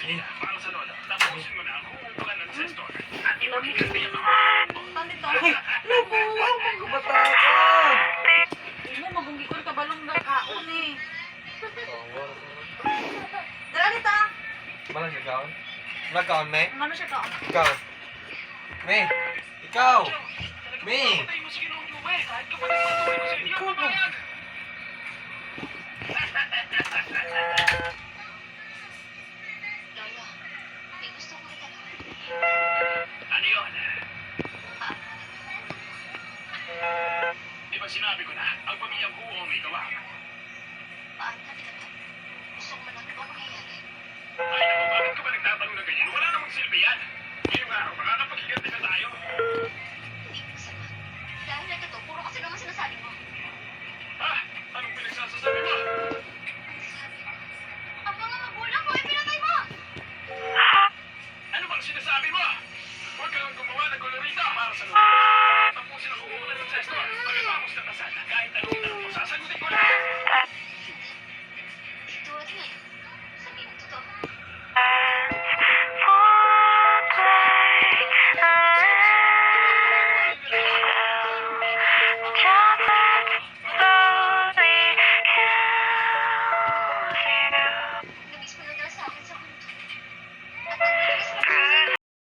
Para sa lola, tapusin mo na ang humupulan ng sestor. At ipakita niya mga... Ay, nabuwang mga bata ka! Mo magungikon ka balong na kaon eh. Dala dito. Malang ikaw? Nagkaon, me? Ano siya kaon? Ikaw? Me? Ikaw? Me? Patay mo si Ginoo Jume. Kahit kapatid mo, tuloy ko sa inyo. Papayag!